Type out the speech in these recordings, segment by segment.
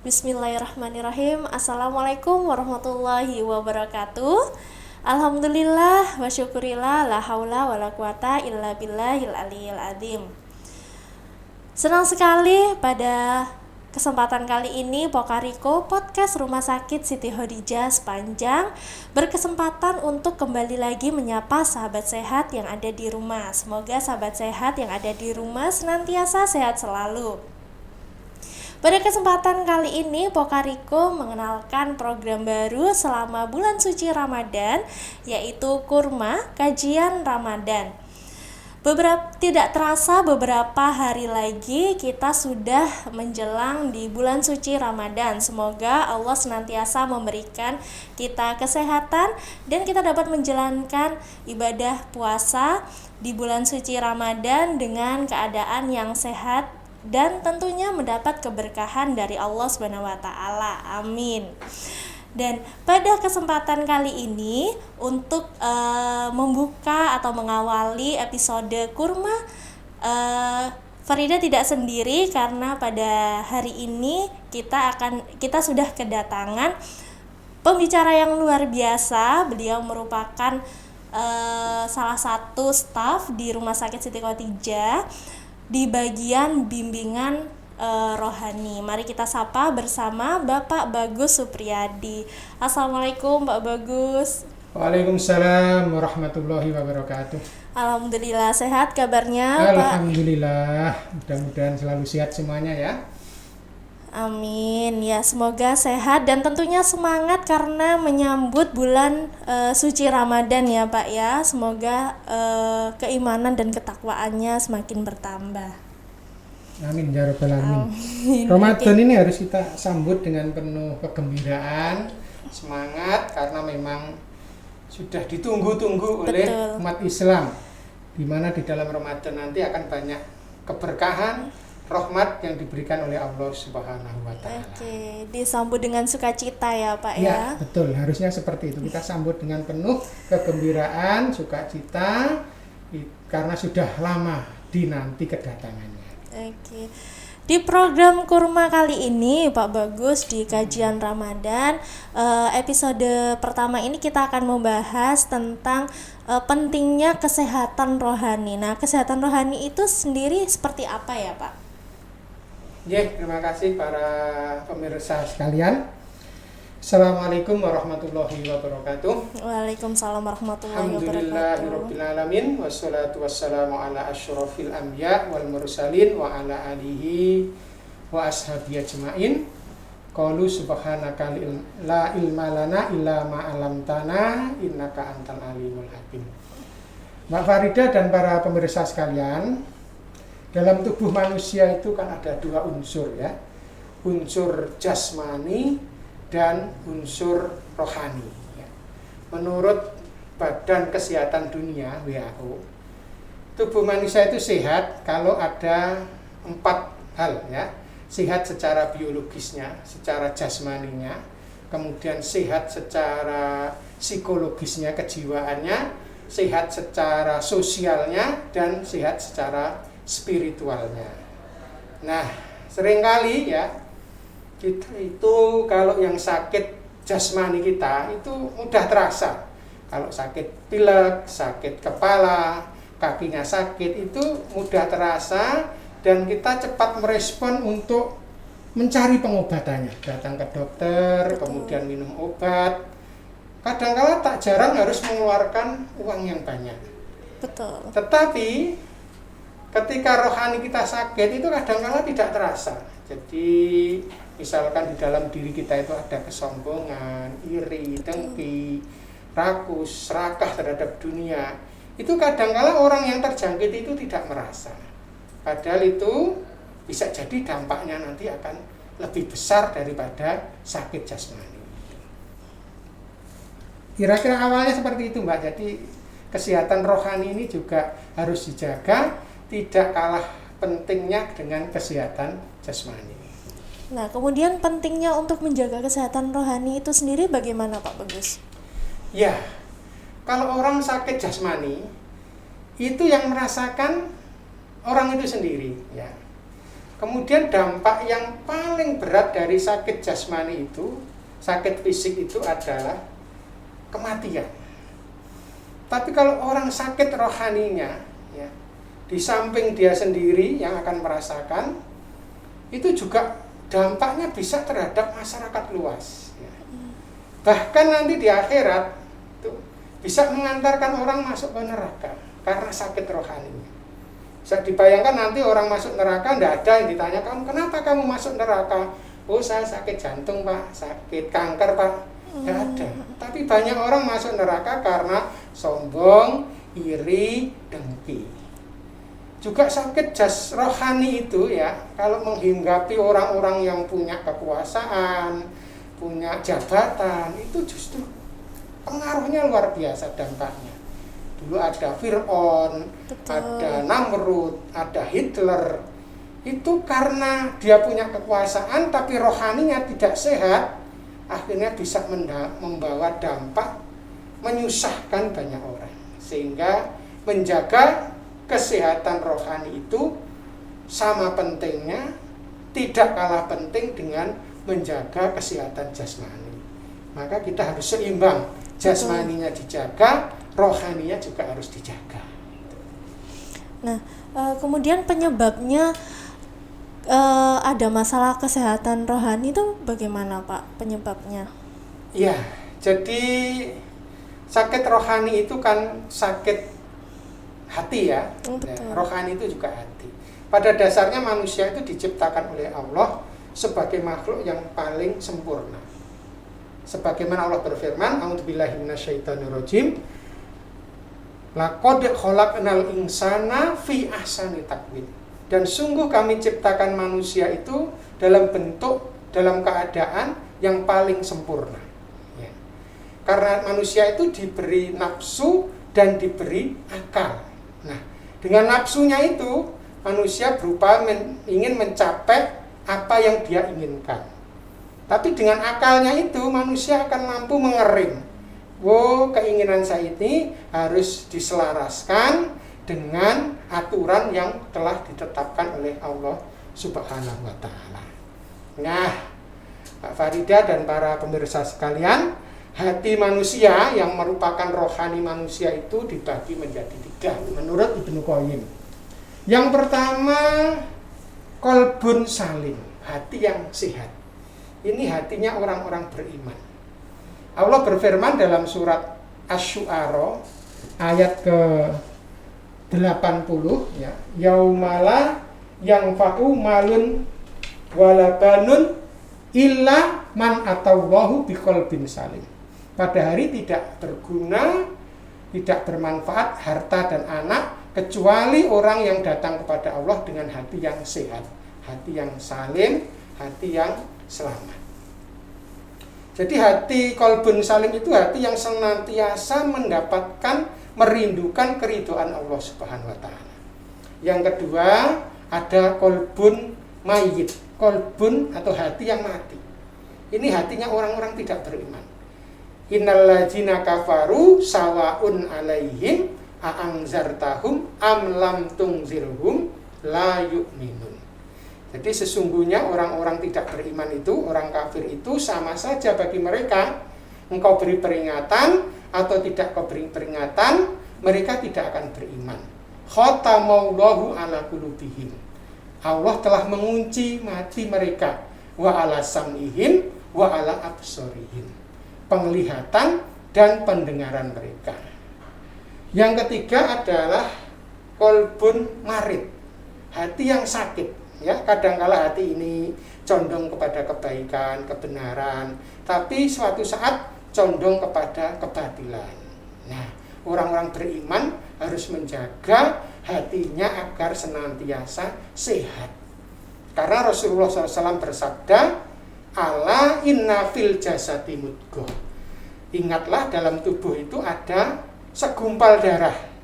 Bismillahirrahmanirrahim. Assalamualaikum warahmatullahi wabarakatuh. Alhamdulillah wa syukurillah la haula wala quwata illa billahil aliyil azim. Senang sekali pada kesempatan kali ini Pokariko Podcast Rumah Sakit Siti Khadijah Sepanjang berkesempatan untuk kembali lagi menyapa sahabat sehat yang ada di rumah. Semoga sahabat sehat yang ada di rumah senantiasa sehat selalu. Pada kesempatan kali ini Pokariko mengenalkan program baru selama bulan suci Ramadan, yaitu Kurma Kajian Ramadan. Tidak terasa beberapa hari lagi kita sudah menjelang di bulan suci Ramadan. Semoga Allah senantiasa memberikan kita kesehatan dan kita dapat menjalankan ibadah puasa di bulan suci Ramadan dengan keadaan yang sehat dan tentunya mendapat keberkahan dari Allah SWT. Amin. Dan pada kesempatan kali ini untuk membuka atau mengawali episode Kurma, Farida tidak sendiri karena pada hari ini kita sudah kedatangan pembicara yang luar biasa. Beliau merupakan salah satu staf di Rumah Sakit Siti Khadijah di bagian bimbingan rohani. Mari kita sapa bersama Bapak Bagus Supriyadi. Assalamualaikum Pak Bagus. Waalaikumsalam warahmatullahi wabarakatuh. Alhamdulillah, sehat kabarnya Pak? Alhamdulillah, mudah-mudahan selalu sehat semuanya ya. Amin. Ya, semoga sehat dan tentunya semangat karena menyambut bulan suci Ramadan ya Pak ya. Semoga keimanan dan ketakwaannya semakin bertambah. Amin ya rabbal alamin. Ramadan ini harus kita sambut dengan penuh kegembiraan, semangat karena memang sudah ditunggu-tunggu oleh umat Islam. Di mana di dalam Ramadan nanti akan banyak keberkahan, rahmat yang diberikan oleh Allah Subhanahu wa Ta'ala. Oke, disambut dengan sukacita ya Pak ya. Ya, betul, harusnya seperti itu. Kita sambut dengan penuh kegembiraan, sukacita karena sudah lama dinanti kedatangannya. Oke. Di program Kurma kali ini Pak Bagus di kajian Ramadan episode pertama ini kita akan membahas tentang pentingnya kesehatan rohani. Nah, kesehatan rohani itu sendiri seperti apa ya Pak? Ya, terima kasih para pemirsa sekalian. Assalamualaikum warahmatullahi wabarakatuh. Waalaikumsalam warahmatullahi wabarakatuh. Alhamdulillahirabbil alamin wassalatu wassalamu ala asyrofil anbiya wal mursalin wa ala alihi wa ashabihi ajmain. Qalu subhanaka la ilma lana illa ma 'allamtana innaka antal alimul hakim. Mbak Farida dan para pemirsa sekalian, dalam tubuh manusia itu kan ada dua unsur ya. Unsur jasmani dan unsur rohani ya. Menurut Badan Kesehatan Dunia WHO, tubuh manusia itu sehat kalau ada 4 hal ya. Sehat secara biologisnya, secara jasmaninya, kemudian sehat secara psikologisnya, kejiwaannya, sehat secara sosialnya, dan sehat secara spiritualnya. Nah, seringkali ya kita itu kalau yang sakit jasmani kita itu mudah terasa. Kalau sakit pilek, sakit kepala, kakinya sakit itu mudah terasa dan kita cepat merespon untuk mencari pengobatannya. Datang ke dokter, kemudian minum obat. Kadang-kala tak jarang harus mengeluarkan uang yang banyak. Betul. Tetapi ketika rohani kita sakit itu kadang-kala tidak terasa. Jadi misalkan di dalam diri kita itu ada kesombongan, iri, dengki, rakus, serakah terhadap dunia. Itu kadang-kala orang yang terjangkit itu tidak merasa. Padahal itu bisa jadi dampaknya nanti akan lebih besar daripada sakit jasmani. Kira-kira awalnya seperti itu Mbak. Jadi kesehatan rohani ini juga harus dijaga, tidak kalah pentingnya dengan kesehatan jasmani. Nah, kemudian pentingnya untuk menjaga kesehatan rohani itu sendiri bagaimana Pak Bagus? Ya, kalau orang sakit jasmani, itu yang merasakan orang itu sendiri ya. Kemudian dampak yang paling berat dari sakit jasmani itu, sakit fisik itu adalah kematian. Tapi kalau orang sakit rohaninya, ya, di samping dia sendiri yang akan merasakan, itu juga dampaknya bisa terhadap masyarakat luas. Ya. Bahkan nanti di akhirat itu bisa mengantarkan orang masuk ke neraka karena sakit rohaninya. Bisa dibayangkan nanti orang masuk neraka, tidak ada yang ditanya, kamu kenapa kamu masuk neraka? Oh, saya sakit jantung Pak, sakit kanker Pak. Tidak ada. Tapi banyak orang masuk neraka karena sombong, iri, dengki. Juga sakit rohani itu ya, kalau menghinggapi orang-orang yang punya kekuasaan, punya jabatan, itu justru pengaruhnya luar biasa dampaknya. Dulu ada Fir'aun, ada Namrud, ada Hitler. Itu karena dia punya kekuasaan tapi rohaninya tidak sehat, akhirnya bisa membawa dampak menyusahkan banyak orang. Sehingga menjaga kesehatan rohani itu sama pentingnya, tidak kalah penting dengan menjaga kesehatan jasmani. Maka kita harus seimbang, jasmaninya dijaga, rohaninya juga harus dijaga. Nah, kemudian penyebabnya ada masalah kesehatan rohani itu bagaimana Pak penyebabnya? Ya, jadi sakit rohani itu kan sakit hati ya. Rohani itu juga hati. Pada dasarnya manusia itu diciptakan oleh Allah sebagai makhluk yang paling sempurna. Sebagaimana Allah berfirman, a'udzubillahi minasyaitonirrajim, laqad khalaqnal insana fi ahsani taqwim. Dan sungguh kami ciptakan manusia itu dalam keadaan yang paling sempurna. Ya. Karena manusia itu diberi nafsu dan diberi akal. Nah, dengan nafsunya itu manusia ingin mencapai apa yang dia inginkan. Tapi dengan akalnya itu manusia akan mampu mengerem. Keinginan saya ini harus diselaraskan dengan aturan yang telah ditetapkan oleh Allah Subhanahu wa Ta'ala. Nah, Pak Farida dan para pemirsa sekalian, hati manusia yang merupakan rohani manusia itu dibagi menjadi 3 menurut Ibnu Qayyim. Yang pertama, qalbun salim, hati yang sehat. Ini hatinya orang-orang beriman. Allah berfirman dalam surat Asy-Syu'ara ayat ke-80 ya, yaumala yang fa'u malun walabanun illa man atawahu biqalbin salim. Pada hari tidak berguna, tidak bermanfaat harta dan anak kecuali orang yang datang kepada Allah dengan hati yang sehat, hati yang salim, hati yang selamat. Jadi hati qalbun salim itu hati yang senantiasa merindukan keridhaan Allah Subhanahu wa Ta'ala. Yang kedua, ada qalbun mayyit, qalbun atau hati yang mati. Ini hatinya orang-orang tidak beriman. Innal ladzina kafaru sawaun alaihim a'anzartahum am lam tunzirhum la yu'minun. Jadi sesungguhnya orang-orang tidak beriman itu, orang kafir itu sama saja bagi mereka. Engkau beri peringatan atau tidak kau beri peringatan, mereka tidak akan beriman. Khatamallahu ala qulubihim. Allah telah mengunci hati mereka, wa ala sam'ihim wa ala absarihim. Penglihatan dan pendengaran mereka. Yang ketiga adalah qalbun marid, hati yang sakit. Ya, kadangkala hati ini condong kepada kebaikan, kebenaran, tapi suatu saat condong kepada kebatilan. Nah, orang-orang beriman harus menjaga hatinya agar senantiasa sehat. Karena Rasulullah SAW bersabda, ala inna fil jasadi mudghah. Ingatlah dalam tubuh itu ada segumpal darah.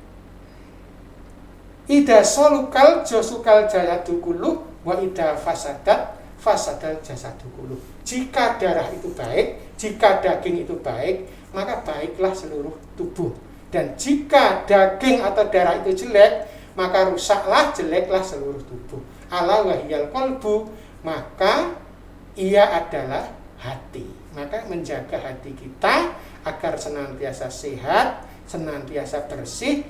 Ida solukal josukal jasadu kulluh wa ida fasadat fasadal jasadu kulluh. Jika darah itu baik, jika daging itu baik, maka baiklah seluruh tubuh. Dan jika daging atau darah itu jelek, maka rusaklah, jeleklah seluruh tubuh. Ala wahiyal qalbu, maka ia adalah hati. Maka menjaga hati kita agar senantiasa sehat, senantiasa bersih,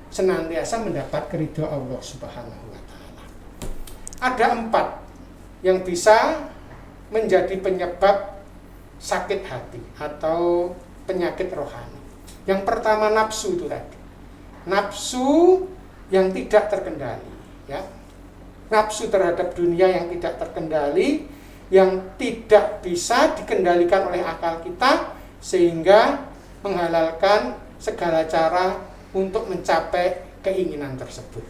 senantiasa mendapat keridhaan Allah Subhanahu wa taala. Ada 4 yang bisa menjadi penyebab sakit hati atau penyakit rohani. Yang pertama nafsu itu tadi. Nafsu yang tidak terkendali, ya. Nafsu terhadap dunia yang tidak terkendali, yang tidak bisa dikendalikan oleh akal kita, sehingga menghalalkan segala cara untuk mencapai keinginan tersebut.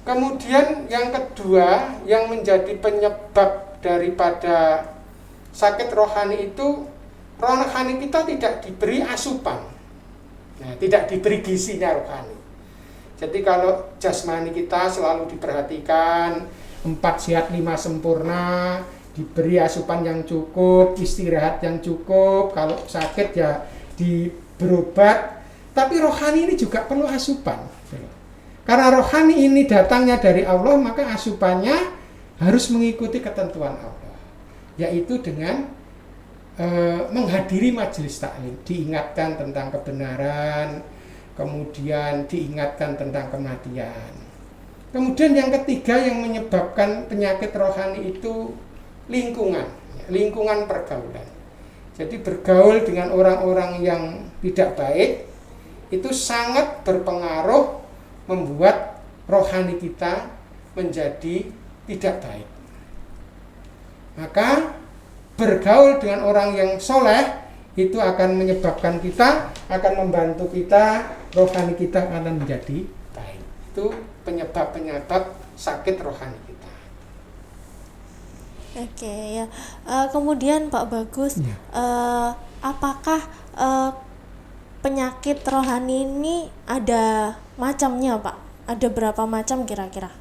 Kemudian yang kedua yang menjadi penyebab daripada sakit rohani itu, rohani kita tidak diberi asupan, nah, tidak diberi gizinya rohani. Jadi kalau jasmani kita selalu diperhatikan, 4 sehat 5 sempurna, diberi asupan yang cukup, istirahat yang cukup, kalau sakit ya berobat. Tapi rohani ini juga perlu asupan. Karena rohani ini datangnya dari Allah, maka asupannya harus mengikuti ketentuan Allah, yaitu dengan menghadiri majelis taklim, diingatkan tentang kebenaran, kemudian diingatkan tentang kematian. Kemudian yang ketiga yang menyebabkan penyakit rohani itu lingkungan pergaulan. Jadi bergaul dengan orang-orang yang tidak baik itu sangat berpengaruh membuat rohani kita menjadi tidak baik. Maka bergaul dengan orang yang soleh itu akan menyebabkan kita, akan membantu kita, rohani kita akan menjadi baik. Itu penyebab-penyebab sakit rohani kita. Oke, ya. Kemudian Pak Bagus, Ya. Apakah penyakit rohani ini ada macamnya, Pak? Ada berapa macam kira-kira?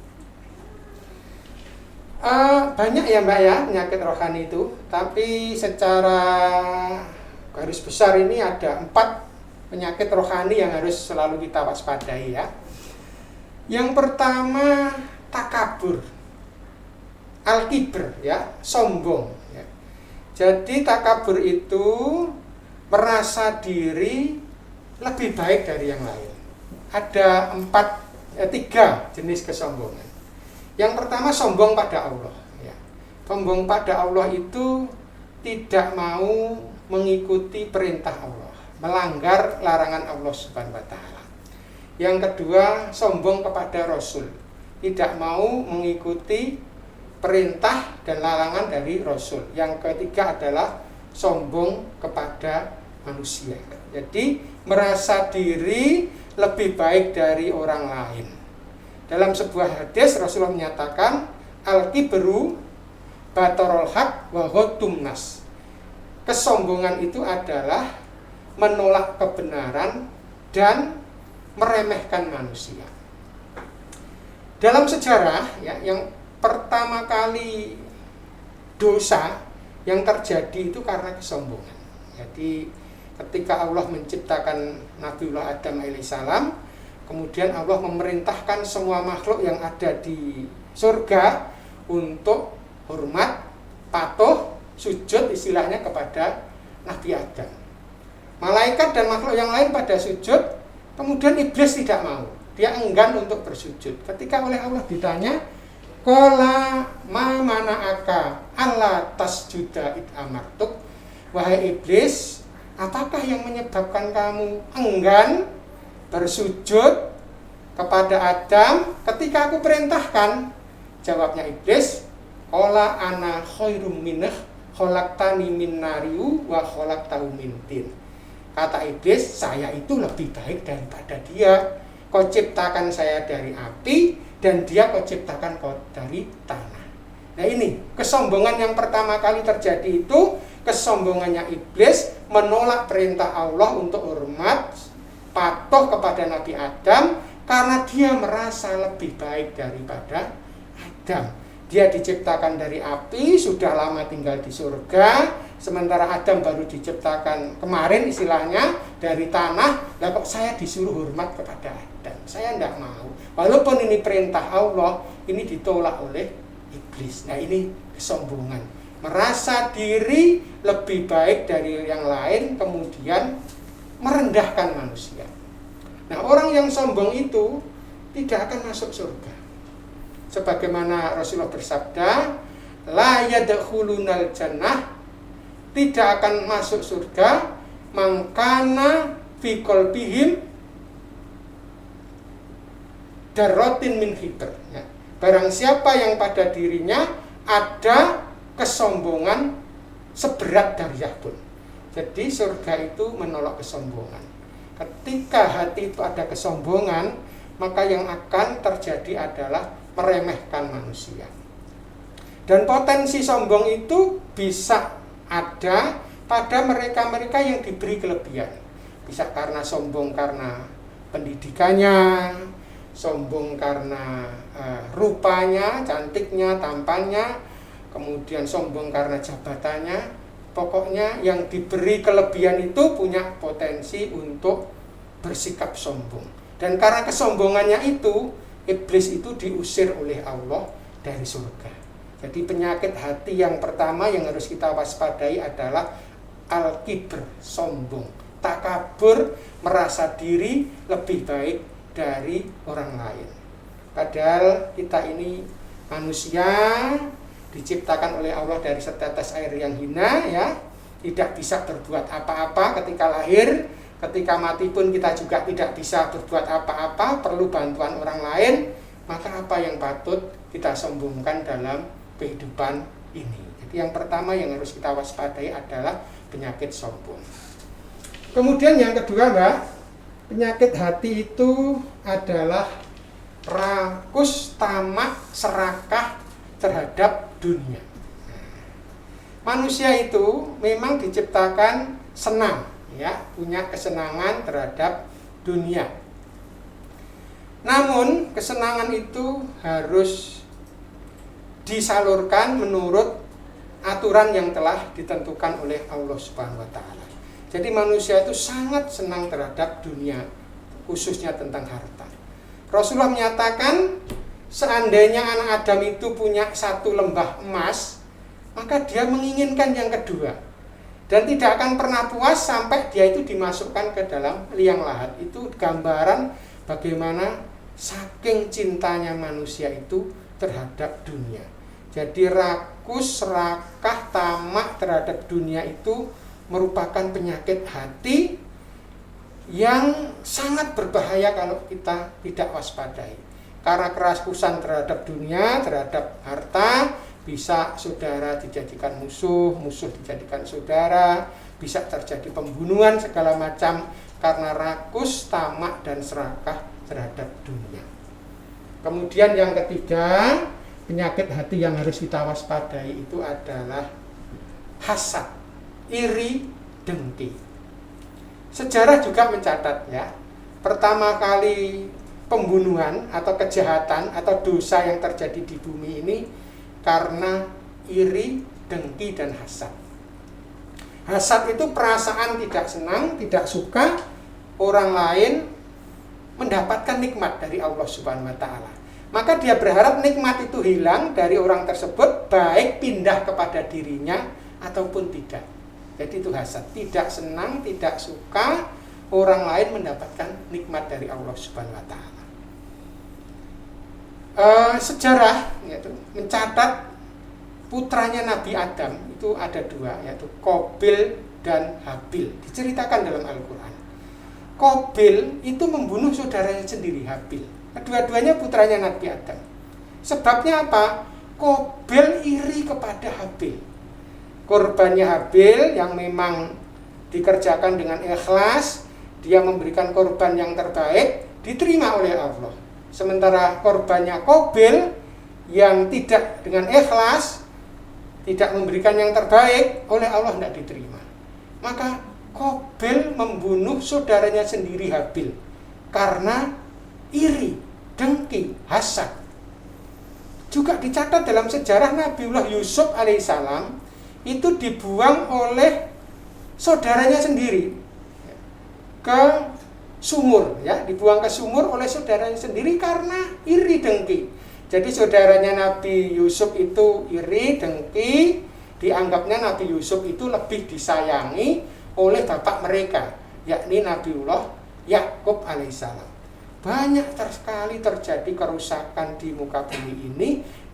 Banyak ya Mbak ya penyakit rohani itu, tapi secara garis besar ini ada 4 penyakit rohani yang harus selalu kita waspadai ya. Yang pertama takabur, al-kibr ya, sombong ya. Jadi takabur itu merasa diri lebih baik dari yang lain. Ada 3 jenis kesombongan. Yang pertama sombong pada Allah ya. Sombong pada Allah itu tidak mau mengikuti perintah Allah, melanggar larangan Allah Subhanahu wa taala. Yang kedua sombong kepada Rasul, tidak mau mengikuti perintah dan larangan dari Rasul. Yang ketiga adalah sombong kepada manusia. Jadi merasa diri lebih baik dari orang lain. Dalam sebuah hadis Rasulullah menyatakan al-kibru batarul haq wa ghaddun nas. Kesombongan itu adalah menolak kebenaran dan meremehkan manusia. Dalam sejarah ya, yang pertama kali dosa yang terjadi itu karena kesombongan. Jadi ketika Allah menciptakan Nabiullah Adam alaihissalam, kemudian Allah memerintahkan semua makhluk yang ada di surga untuk hormat, patuh, sujud istilahnya kepada Nabi Adam. Malaikat dan makhluk yang lain pada sujud, kemudian iblis tidak mau. Dia enggan untuk bersujud. Ketika oleh Allah ditanya, qala ma mana'aka alla tasjuda id amartuk, wahai iblis, apakah yang menyebabkan kamu enggan bersujud kepada Adam ketika aku perintahkan? Jawabnya iblis, qala ana khairum minhu khalaqtani min nariu wa khalaqtahu min tin. Kata iblis, saya itu lebih baik daripada dia. Kau ciptakan saya dari api dan dia kau ciptakan kau dari tanah. Nah ini kesombongan yang pertama kali terjadi itu kesombongannya iblis menolak perintah Allah untuk hormat, patuh kepada Nabi Adam karena dia merasa lebih baik daripada Adam. Dia diciptakan dari api, sudah lama tinggal di surga, sementara Adam baru diciptakan kemarin istilahnya dari tanah. Lah kok saya disuruh hormat kepada Adam? Saya tidak mau. Walaupun ini perintah Allah, ini ditolak oleh iblis. Nah, ini kesombongan, merasa diri lebih baik dari yang lain, kemudian merendahkan manusia. Nah, orang yang sombong itu tidak akan masuk surga. Sebagaimana Rasulullah bersabda, la yadkhulunal jannah, tidak akan masuk surga mangkana fi qalbihim darratin min hibr. Ya. Barang siapa yang pada dirinya ada kesombongan seberat darah pun. Jadi surga itu menolak kesombongan. Ketika hati itu ada kesombongan, maka yang akan terjadi adalah meremehkan manusia. Dan potensi sombong itu bisa ada pada mereka-mereka yang diberi kelebihan. Bisa karena sombong karena pendidikannya, sombong karena rupanya, cantiknya, tampannya, kemudian sombong karena jabatannya. Pokoknya yang diberi kelebihan itu punya potensi untuk bersikap sombong. Dan karena kesombongannya itu, iblis itu diusir oleh Allah dari surga. Jadi penyakit hati yang pertama yang harus kita waspadai adalah al-kibr, sombong, takabur, merasa diri lebih baik dari orang lain. Padahal kita ini manusia diciptakan oleh Allah dari setetes air yang hina, ya, tidak bisa berbuat apa-apa ketika lahir, ketika mati pun kita juga tidak bisa berbuat apa-apa, perlu bantuan orang lain. Maka apa yang patut kita sombongkan dalam kehidupan ini? Jadi yang pertama yang harus kita waspadai adalah penyakit sombong. Kemudian yang kedua, Mbak, penyakit hati itu adalah rakus, tamak, serakah terhadap dunia. Manusia itu memang diciptakan senang, ya, punya kesenangan terhadap dunia. Namun kesenangan itu harus disalurkan menurut aturan yang telah ditentukan oleh Allah Subhanahu wa taala. Jadi manusia itu sangat senang terhadap dunia, khususnya tentang harta. Rasulullah menyatakan, seandainya anak Adam itu punya satu lembah emas, maka dia menginginkan yang kedua. Dan tidak akan pernah puas sampai dia itu dimasukkan ke dalam liang lahat. Itu gambaran bagaimana saking cintanya manusia itu terhadap dunia. Jadi rakus, serakah, tamak terhadap dunia itu merupakan penyakit hati yang sangat berbahaya kalau kita tidak waspadai. Karena kerakusan terhadap dunia, terhadap harta, bisa saudara dijadikan musuh, musuh dijadikan saudara, bisa terjadi pembunuhan segala macam karena rakus, tamak, dan serakah terhadap dunia. Kemudian yang ketiga, penyakit hati yang harus kita waspadai itu adalah hasad, iri, dengki. Sejarah juga mencatat, ya, pertama kali pembunuhan atau kejahatan atau dosa yang terjadi di bumi ini karena iri, dengki, dan hasad. Hasad itu perasaan tidak senang, tidak suka orang lain mendapatkan nikmat dari Allah Subhanahu wa taala. Maka dia berharap nikmat itu hilang dari orang tersebut, baik pindah kepada dirinya ataupun tidak. Jadi itu hasad, tidak senang, tidak suka orang lain mendapatkan nikmat dari Allah Subhanahu wa taala. Sejarah yaitu mencatat putranya Nabi Adam itu ada dua, yaitu Qabil dan Habil, diceritakan dalam Al-Quran. Qabil itu membunuh saudaranya sendiri, Habil. Kedua-duanya putranya Nabi Adam. Sebabnya apa? Qabil iri kepada Habil. Korbannya Habil yang memang dikerjakan dengan ikhlas, dia memberikan korban yang terbaik, diterima oleh Allah. Sementara korbannya Qabil yang tidak dengan ikhlas, tidak memberikan yang terbaik, oleh Allah tidak diterima. Maka Qabil membunuh saudaranya sendiri Habil karena iri, dengki, hasad. Juga dicatat dalam sejarah Nabiullah Yusuf alaihissalam, itu dibuang oleh saudaranya sendiri ke sumur, ya, dibuang ke sumur oleh saudaranya sendiri karena iri dengki. Jadi saudaranya Nabi Yusuf itu iri dengki, dianggapnya Nabi Yusuf itu lebih disayangi oleh bapak mereka, yakni Nabiullah Yakub alaihissalam. Banyak sekali terjadi kerusakan di muka bumi ini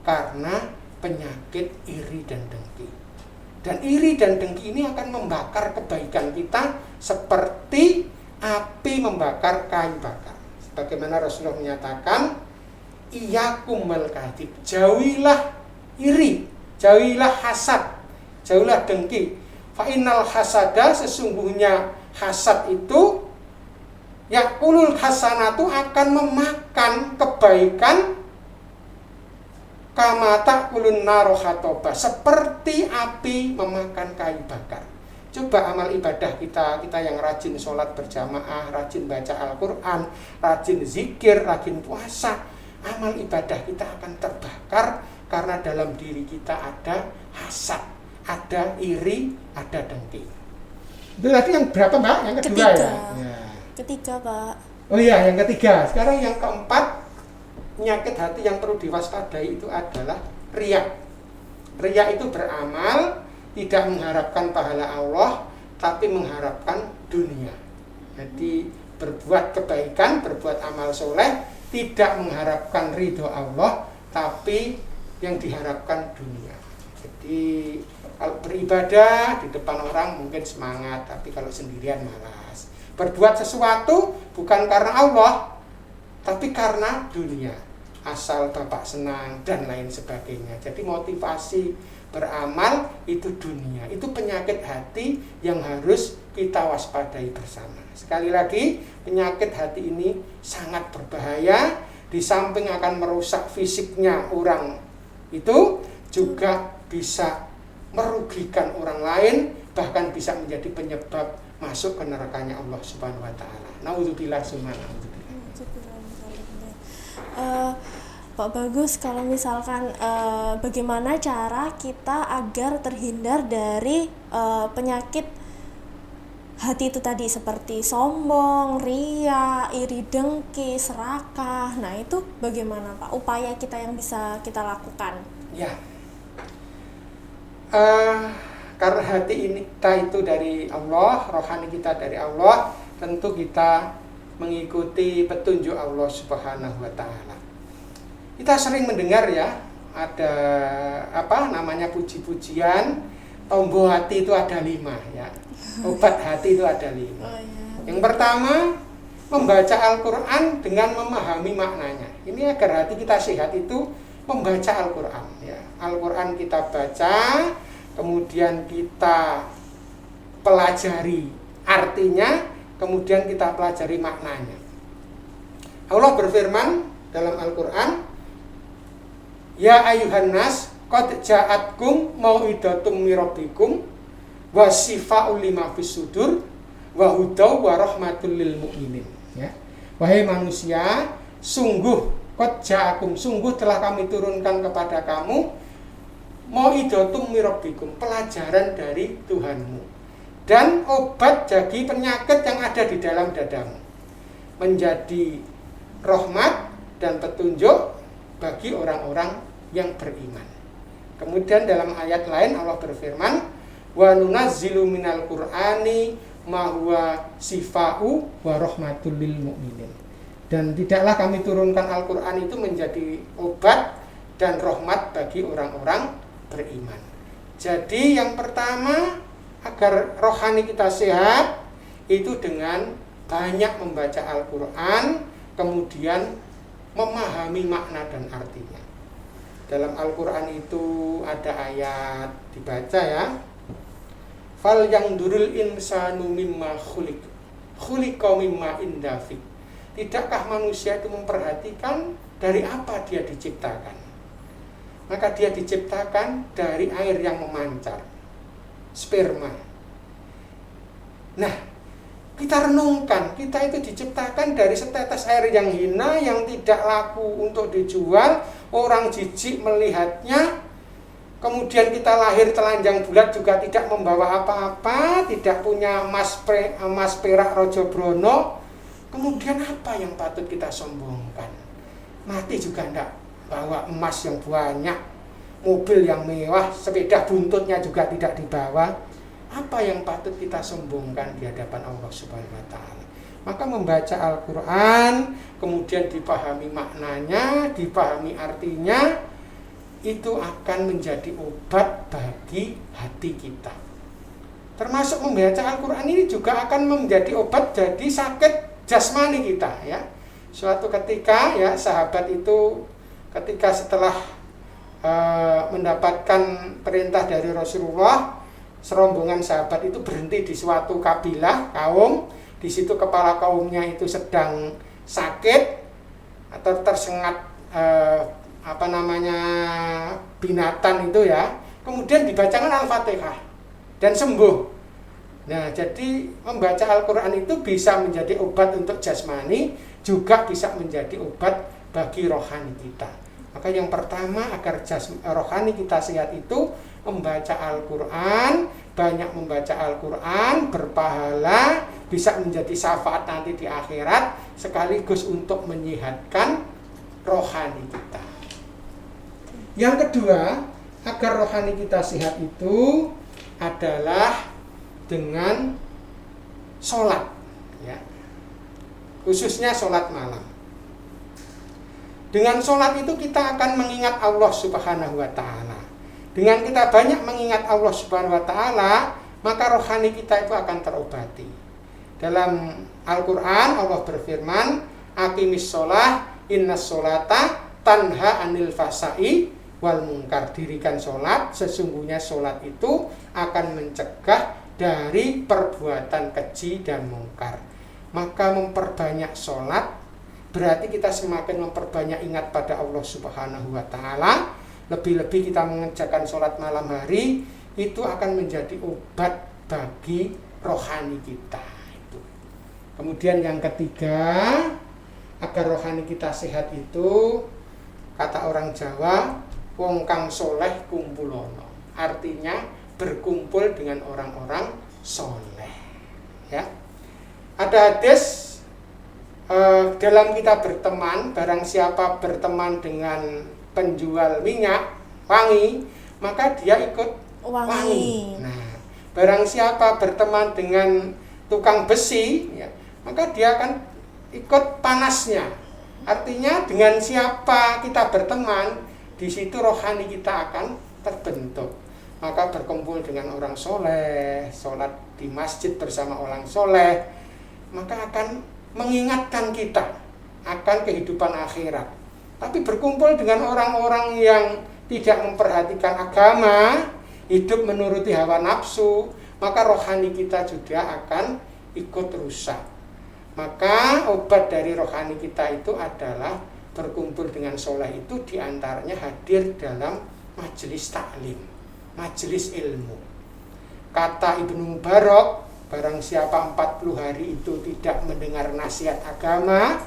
karena penyakit iri dan dengki. Dan iri dan dengki ini akan membakar kebaikan kita seperti api membakar kayu bakar. Sebagaimana Rasulullah menyatakan, iyyakum wal kadzib, jauhilah iri, jauhilah hasad, jauhilah dengki. Fa innal hasada, sesungguhnya hasad itu yakulul hasanatu, akan memakan kebaikan, kama ta'kulun naru hatoba, seperti api memakan kayu bakar. Coba amal ibadah kita yang rajin sholat berjamaah, rajin baca Al-Quran, rajin zikir, rajin puasa, amal ibadah kita akan terbakar karena dalam diri kita ada hasad, ada iri, ada dengki. Itu tadi yang berapa, Mbak? Yang kedua ya? Ketiga, Pak. Oh iya, yang ketiga. Sekarang yang keempat, penyakit hati yang perlu diwaspadai itu adalah riya. Riya itu beramal tidak mengharapkan pahala Allah, tapi mengharapkan dunia. Jadi berbuat kebaikan, berbuat amal soleh, tidak mengharapkan ridho Allah, tapi yang diharapkan dunia. Jadi kalau beribadah di depan orang mungkin semangat, tapi kalau sendirian malas. Berbuat sesuatu bukan karena Allah, tapi karena dunia, asal bapak senang dan lain sebagainya. Jadi motivasi beramal itu dunia. Itu penyakit hati yang harus kita waspadai bersama. Sekali lagi, penyakit hati ini sangat berbahaya. Di samping akan merusak fisiknya orang itu, juga bisa merugikan orang lain, bahkan bisa menjadi penyebab masuk ke nerakanya Allah Subhanahu wa taala. Nauzubillah summa nauzubillah. Pak Bagus, kalau misalkan bagaimana cara kita agar terhindar dari penyakit hati itu tadi, seperti sombong, riya, iri dengki, serakah. Nah, itu bagaimana, Pak, upaya kita yang bisa kita lakukan? Ya, karena hati ini kita itu dari Allah, rohani kita dari Allah, tentu kita mengikuti petunjuk Allah Subhanahu wa taala. Kita sering mendengar ya, ada puji-pujian, tombol hati itu ada 5 ya. Obat hati itu ada 5. Oh, iya. Yang pertama, membaca Al-Qur'an dengan memahami maknanya. Ini agar hati kita sehat itu membaca Al-Qur'an ya. Al-Qur'an kita baca, kemudian kita pelajari artinya, kemudian kita pelajari maknanya. Allah berfirman dalam Al-Qur'an, ya ayuhan nas qad ja'atkum mau'idatum mirabbikum wa shifaa'un lima fis sudur wa hudaw wa rahmatul lil mu'minin, ya. Wahai manusia, sungguh qad ja'akum, sungguh telah kami turunkan kepada kamu mau'idatum mirabbikum, pelajaran dari Tuhanmu, dan obat bagi penyakit yang ada di dalam dadamu, menjadi rahmat dan petunjuk bagi orang-orang yang beriman. Kemudian dalam ayat lain Allah berfirman, wa nunazzilu minal qur'ani ma huwa sifa'u wa rahmatul lil mu'minin. Dan tidaklah kami turunkan Al-Qur'an itu menjadi obat dan rahmat bagi orang-orang beriman. Jadi yang pertama, agar rohani kita sehat itu dengan banyak membaca Al-Qur'an, kemudian memahami makna dan artinya. Dalam Al-Qur'an itu ada ayat dibaca ya. Fal yang durul insanu mimma khuliqa mimma indafik. Tidakkah manusia itu memperhatikan dari apa dia diciptakan? Maka dia diciptakan dari air yang memancar, sperma. Nah, kita renungkan, kita itu diciptakan dari setetes air yang hina, yang tidak laku untuk dijual, orang jijik melihatnya, kemudian kita lahir telanjang bulat juga tidak membawa apa-apa, tidak punya emas perak rojo brono, kemudian apa yang patut kita sombongkan? Mati juga tidak bawa emas yang banyak, mobil yang mewah, sepeda buntutnya juga tidak dibawa. Apa yang patut kita sombongkan di hadapan Allah Subhanahu wa Ta'ala? Maka membaca Al-Quran, kemudian dipahami maknanya, dipahami artinya, itu akan menjadi obat bagi hati kita. Termasuk membaca Al-Quran ini juga akan menjadi obat jadi sakit jasmani kita, ya. Suatu ketika, ya, sahabat itu ketika setelah mendapatkan perintah dari Rasulullah, serombongan sahabat itu berhenti di suatu kabilah, kaum. Di situ kepala kaumnya itu sedang sakit atau tersengat binatang itu, ya. Kemudian dibacakan Al-Fatihah dan sembuh. Nah, jadi membaca Al-Quran itu bisa menjadi obat untuk jasmani, juga bisa menjadi obat bagi rohani kita. Maka yang pertama agar rohani kita sehat itu membaca Al-Quran, banyak membaca Al-Quran, berpahala, bisa menjadi syafaat nanti di akhirat, sekaligus untuk menyehatkan rohani kita. Yang kedua, agar rohani kita sehat itu adalah dengan sholat, ya. Khususnya sholat malam. Dengan sholat itu kita akan mengingat Allah Subhanahu wa Ta'ala. Dengan kita banyak mengingat Allah Subhanahu wa Ta'ala, maka rohani kita itu akan terobati. Dalam Al-Quran Allah berfirman, aqimis sholah innas sholata tanha anil fasai wal munkar. Dirikan sholat, sesungguhnya sholat itu akan mencegah dari perbuatan keji dan mungkar. Maka memperbanyak sholat berarti kita semakin memperbanyak ingat pada Allah Subhanahu wa Ta'ala. Lebih-lebih kita mengerjakan sholat malam hari, itu akan menjadi obat bagi rohani kita. Kemudian yang ketiga, agar rohani kita sehat itu, kata orang Jawa, wong kang soleh kumpulono. Artinya berkumpul dengan orang-orang soleh, ya. Ada hadis, dalam kita berteman, barang siapa berteman dengan penjual minyak wangi, maka dia ikut wangi. Nah, barang siapa berteman dengan tukang besi, ya, maka dia akan ikut panasnya. Artinya dengan siapa kita berteman, di situ rohani kita akan terbentuk. Maka berkumpul dengan orang soleh, sholat di masjid bersama orang soleh, maka akan mengingatkan kita akan kehidupan akhirat. Tapi berkumpul dengan orang-orang yang tidak memperhatikan agama, hidup menuruti hawa nafsu, maka rohani kita juga akan ikut rusak. Maka obat dari rohani kita itu adalah berkumpul dengan soleh, itu diantaranya hadir dalam majelis taklim, majelis ilmu. Kata Ibnu Mubarak, barang siapa 40 hari itu tidak mendengar nasihat agama,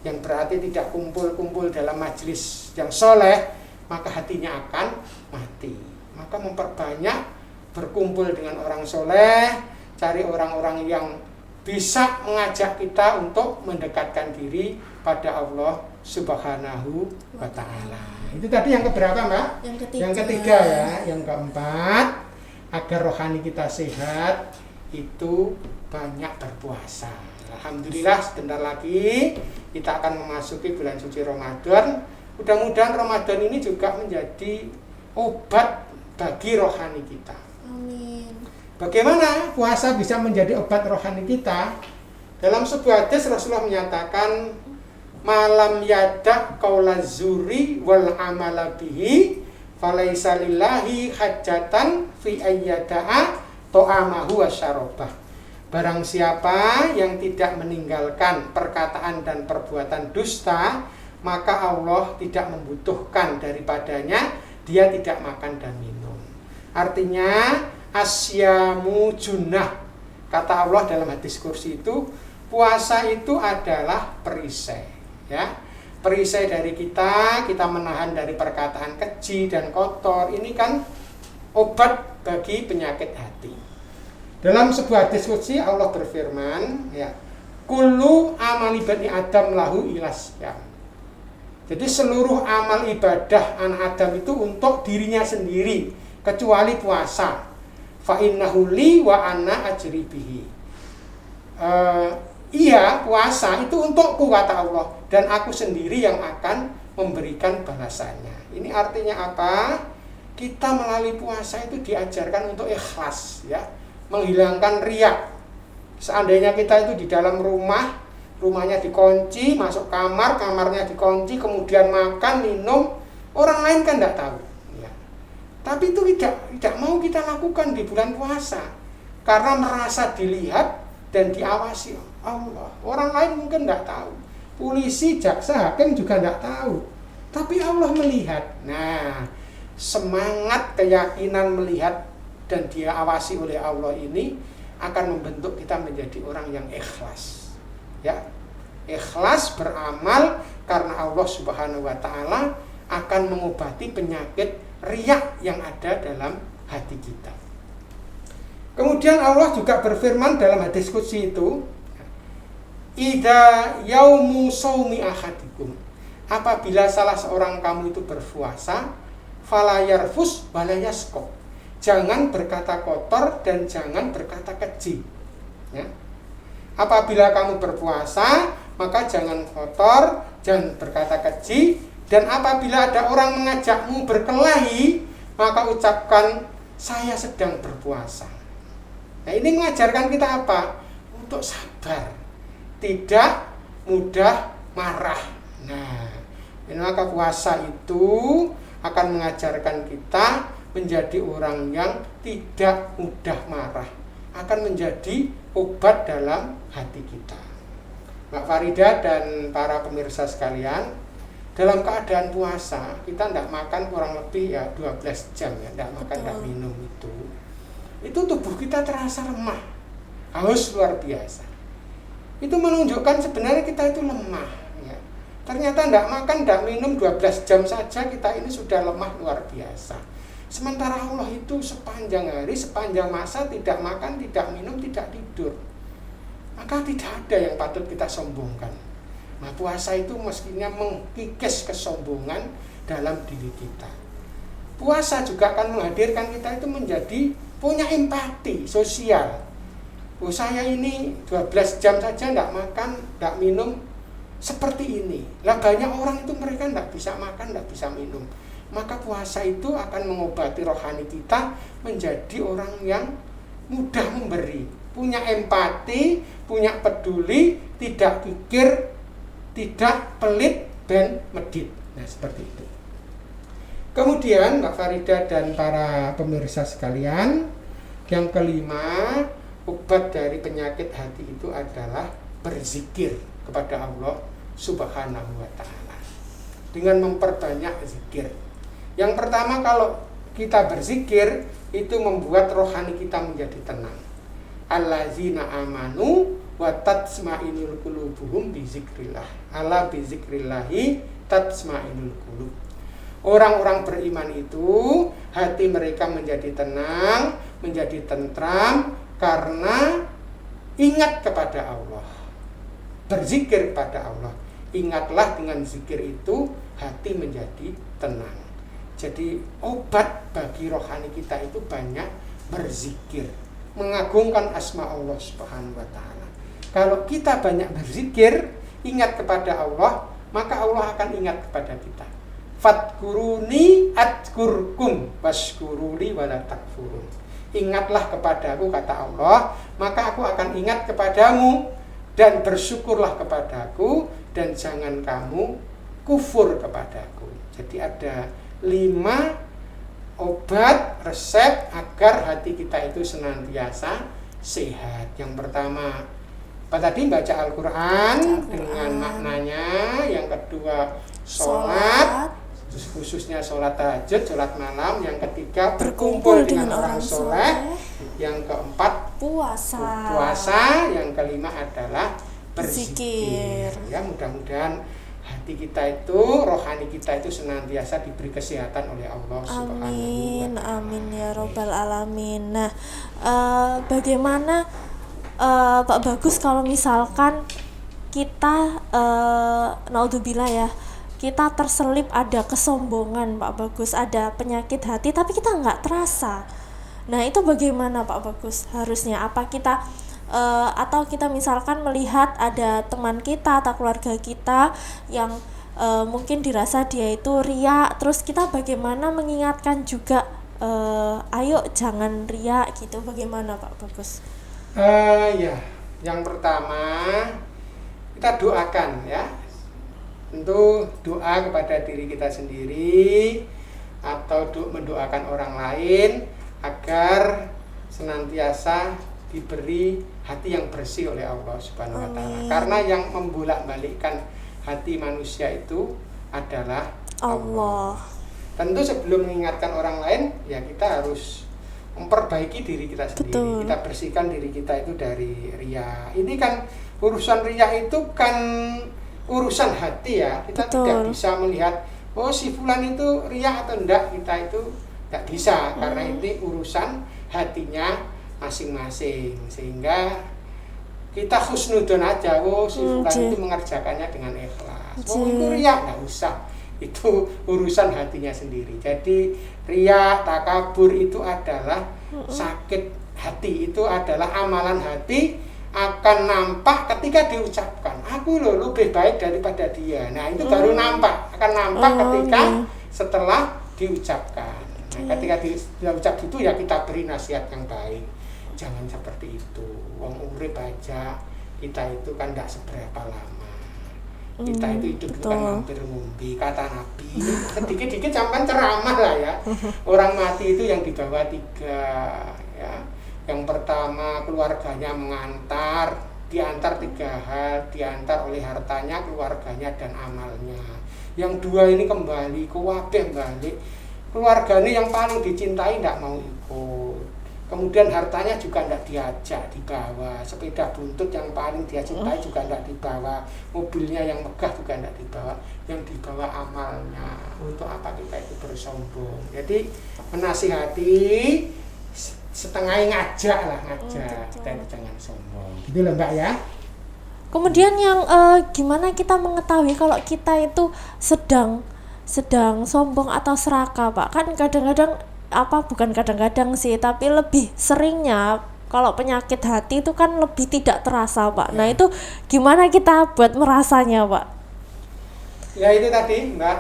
yang berarti tidak kumpul-kumpul dalam majelis yang soleh, maka hatinya akan mati. Maka memperbanyak berkumpul dengan orang soleh, cari orang-orang yang bisa mengajak kita untuk mendekatkan diri pada Allah Subhanahu wa Ta'ala. Itu tadi yang keberapa, Mbak? Yang ketiga, ya. Yang keempat, agar rohani kita sehat, itu banyak berpuasa. Alhamdulillah, sebentar lagi kita akan memasuki bulan suci Ramadan. Mudah-mudahan Ramadan ini juga menjadi obat bagi rohani kita. Amin. Bagaimana puasa bisa menjadi obat rohani kita? Dalam sebuah hadis Rasulullah menyatakan, malam yadak qaulaz zuri wal amala bihi falaisa lillahi hajatan fi ayyada'a ta'amahu wa syarabah. Barang siapa yang tidak meninggalkan perkataan dan perbuatan dusta, maka Allah tidak membutuhkan daripadanya, dia tidak makan dan minum. Artinya asyamu junnah. Kata Allah dalam hadis kursi itu, puasa itu adalah perisai, ya. Perisai dari kita menahan dari perkataan keji dan kotor. Ini kan obat bagi penyakit hati. Dalam sebuah hadis qudsi Allah berfirman, ya, kullu amali bani Adam lahu ilas ya. Jadi seluruh amal ibadah anak Adam itu untuk dirinya sendiri kecuali puasa. Fa innahu li wa ana ajri bihi. Iya, puasa itu untukku kata Allah, dan aku sendiri yang akan memberikan balasannya. Ini artinya apa? Kita melalui puasa itu diajarkan untuk ikhlas, ya, menghilangkan riya. Seandainya kita itu di dalam rumah, rumahnya dikunci, masuk kamar, kamarnya dikunci, kemudian makan, minum, orang lain kan tidak tahu. Ya. Tapi itu tidak mau kita lakukan di bulan puasa, karena merasa dilihat dan diawasi Allah. Orang lain mungkin tidak tahu, polisi, jaksa, hakim juga tidak tahu, tapi Allah melihat. Nah, semangat keyakinan melihat dan diawasi oleh Allah ini akan membentuk kita menjadi orang yang ikhlas. Ya, ikhlas beramal karena Allah Subhanahu wa taala akan mengobati penyakit riya yang ada dalam hati kita. Kemudian Allah juga berfirman dalam hadis qudsi itu, idza yaumu shaumi ahadikum, apabila salah seorang kamu itu berpuasa, fala yarfus wala yasqab, jangan berkata kotor dan jangan berkata keji. Ya. Apabila kamu berpuasa, maka jangan kotor, jangan berkata keji, dan apabila ada orang mengajakmu berkelahi, maka ucapkan saya sedang berpuasa. Nah, ini mengajarkan kita apa? Untuk sabar, tidak mudah marah. Nah, maka puasa itu akan mengajarkan kita menjadi orang yang tidak mudah marah, akan menjadi obat dalam hati kita. Mbak Farida dan para pemirsa sekalian, dalam keadaan puasa kita tidak makan kurang lebih ya 12 jam ya, tidak makan, tidak minum itu tubuh kita terasa lemah, haus luar biasa. Itu menunjukkan sebenarnya kita itu lemah ya. Ternyata tidak makan, tidak minum 12 jam saja kita ini sudah lemah luar biasa. Sementara Allah itu sepanjang hari, sepanjang masa tidak makan, tidak minum, tidak tidur. Maka tidak ada yang patut kita sombongkan. Nah, puasa itu mestinya mengkikis kesombongan dalam diri kita. Puasa juga akan menghadirkan kita itu menjadi punya empati sosial. Oh, saya ini 12 jam saja tidak makan, tidak minum seperti ini. Lah banyak orang itu mereka tidak bisa makan, tidak bisa minum. Maka puasa itu akan mengobati rohani kita menjadi orang yang mudah memberi, punya empati, punya peduli, tidak kikir, tidak pelit dan medit. Nah, seperti itu. Kemudian Mbak Farida dan para pemirsa sekalian, yang kelima, obat dari penyakit hati itu adalah berzikir kepada Allah Subhanahu wa taala. Dengan memperbanyak zikir. Yang pertama, kalau kita berzikir itu membuat rohani kita menjadi tenang. Allazina amanu wa tatsma'innul qulubuhum bi zikrillah. Ala bi zikrillahi tatsma'innul qulub. Orang-orang beriman itu hati mereka menjadi tenang, menjadi tentram karena ingat kepada Allah. Berzikir kepada Allah. Ingatlah dengan zikir itu hati menjadi tenang. Jadi obat bagi rohani kita itu banyak berzikir, mengagungkan asma Allah Subhanahu wa taala. Kalau kita banyak berzikir, ingat kepada Allah, maka Allah akan ingat kepada kita. Fadkuruni adkurkum washkuruli wala takfurun. Ingatlah kepadaku kata Allah, maka aku akan ingat kepadamu, dan bersyukurlah kepadaku, dan jangan kamu kufur kepadaku. Jadi ada 5 obat resep agar hati kita itu senantiasa sehat. Yang pertama, apa tadi? Baca Al-Quran dengan maknanya. Yang kedua, sholat, khususnya sholat tahajud, sholat malam. Yang ketiga, berkumpul dengan orang soleh. Yang keempat, puasa. Yang kelima adalah berzikir. Ya, mudah-mudahan hati kita itu, rohani kita itu senantiasa diberi kesehatan oleh Allah Subhanahu wa Amin, Ta'ala. amin ya robbal alamin. Nah, bagaimana Pak Bagus kalau misalkan kita naudzubillah ya, kita terselip ada kesombongan Pak Bagus, ada penyakit hati tapi kita nggak terasa. Nah, itu bagaimana Pak Bagus? Harusnya apa kita atau kita misalkan melihat ada teman kita atau keluarga kita yang mungkin dirasa dia itu riak, terus kita bagaimana mengingatkan juga ayo jangan riak gitu, bagaimana Pak Bagus? Ya, yang pertama kita doakan ya, tentu doa kepada diri kita sendiri atau mendoakan orang lain agar senantiasa diberi hati yang bersih oleh Allah Subhanahu wa Ta'ala. Karena yang membolak-balikkan hati manusia itu adalah Allah. Tentu sebelum mengingatkan orang lain, ya kita harus memperbaiki diri kita sendiri. Betul. Kita bersihkan diri kita itu dari riya. Ini kan urusan riya itu kan urusan hati ya. Kita Betul. tidak bisa melihat oh si fulan itu riya atau enggak, kita itu tidak bisa karena ini urusan hatinya masing-masing, sehingga kita husnudon aja, oh si fulan itu mengerjakannya dengan ikhlas, oh itu riya, nggak usah, itu urusan hatinya sendiri. Jadi riya, takabur itu adalah sakit hati, itu adalah amalan hati, akan nampak ketika diucapkan, aku loh lebih baik daripada dia. Nah itu baru nampak, akan nampak ketika setelah diucapkan. Nah ketika diucap itu ya kita beri nasihat yang baik. Jangan seperti itu. Wong urip aja kita itu kan tidak seberapa lama. Kita itu hidup itu kan hampir ngumpi, kata Nabi. Sedikit-sedikit sampai ceramah lah ya. Orang mati itu yang dibawa 3 ya. Yang pertama keluarganya mengantar, diantar 3 hal, diantar oleh hartanya, keluarganya dan amalnya. Yang 2 ini kembali, kuwabeh balik. Keluarganya yang paling dicintai tidak mau ikut. Kemudian hartanya juga tidak diajak dibawa, sepeda buntut yang paling dia cintai juga tidak dibawa, mobilnya yang megah juga tidak dibawa, yang dibawa amalnya. Untuk apa kita itu bersombong? Jadi menasihati setengah ngajak lah, kita itu jangan sombong. Gitu loh Mbak ya. Kemudian yang gimana kita mengetahui kalau kita itu sedang sombong atau serakah Pak? Kan kadang-kadang bukan kadang-kadang sih, tapi lebih seringnya kalau penyakit hati itu kan lebih tidak terasa Pak. Nah itu gimana kita buat merasanya Pak? Ya itu tadi Mbak,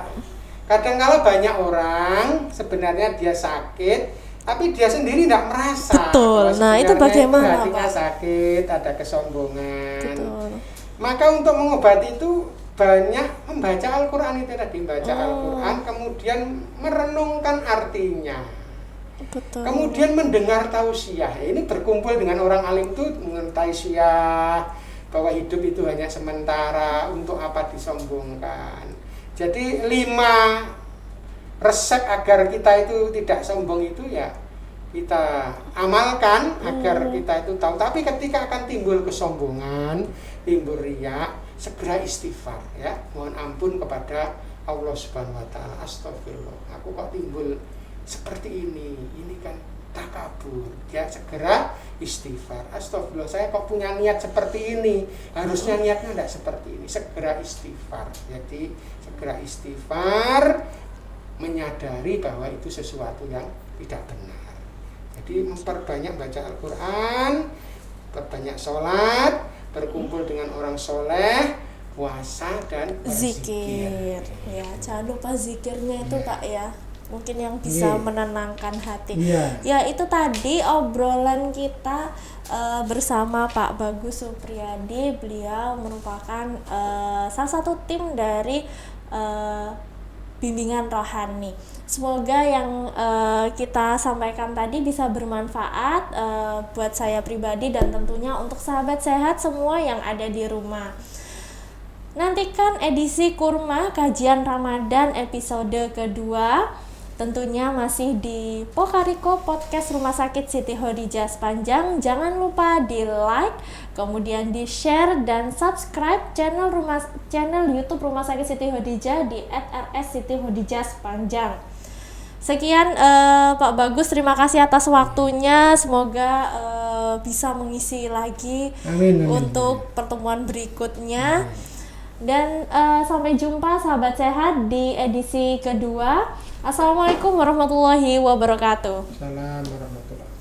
kadang kalau banyak orang sebenarnya dia sakit tapi dia sendiri tidak merasa. Betul, nah itu bagaimana itu hatinya Pak? sakit, ada kesombongan. Betul. Maka untuk mengobati itu banyak membaca Al-Quran itu tadi, membaca Al-Quran kemudian merenungkan artinya. Betul. Kemudian mendengar tausiah. Ini berkumpul dengan orang alim itu mengenai tausiah bahwa hidup itu hanya sementara, untuk apa disombongkan. Jadi 5 resep agar kita itu tidak sombong itu ya kita amalkan agar kita itu tahu. Tapi ketika akan timbul kesombongan, timbul riya, segera istighfar ya, mohon ampun kepada Allah Subhanahu wa Ta'ala. Astagfirullah, aku kok timbul seperti ini kan takabur. Ya segera istighfar. Astagfirullah, saya kok punya niat seperti ini, harusnya niatnya tidak seperti ini. Segera istighfar. Jadi segera istighfar, menyadari bahwa itu sesuatu yang tidak benar. Jadi memperbanyak baca Al-Quran, perbanyak sholat, berkumpul dengan orang soleh, puasa dan zikir. Ya, jangan lupa zikirnya itu Pak ya. Mungkin yang bisa menenangkan hati. Ya itu tadi obrolan kita bersama Pak Bagus Supriyadi. Beliau merupakan salah satu tim dari bimbingan rohani. Semoga yang kita sampaikan tadi bisa bermanfaat buat saya pribadi dan tentunya untuk sahabat sehat semua yang ada di rumah. Nantikan edisi Kurma kajian Ramadan episode kedua Tentunya masih di Pokariko Podcast Rumah Sakit Siti Khadijah Sepanjang. Jangan lupa di like, kemudian di share dan subscribe channel YouTube Rumah Sakit Siti Khadijah di @rs_siti_khadijah Sepanjang. Sekian Pak Bagus, terima kasih atas waktunya. Semoga bisa mengisi lagi untuk pertemuan berikutnya. Dan sampai jumpa sahabat sehat di edisi kedua. Assalamualaikum warahmatullahi wabarakatuh. Salam warahmatullahi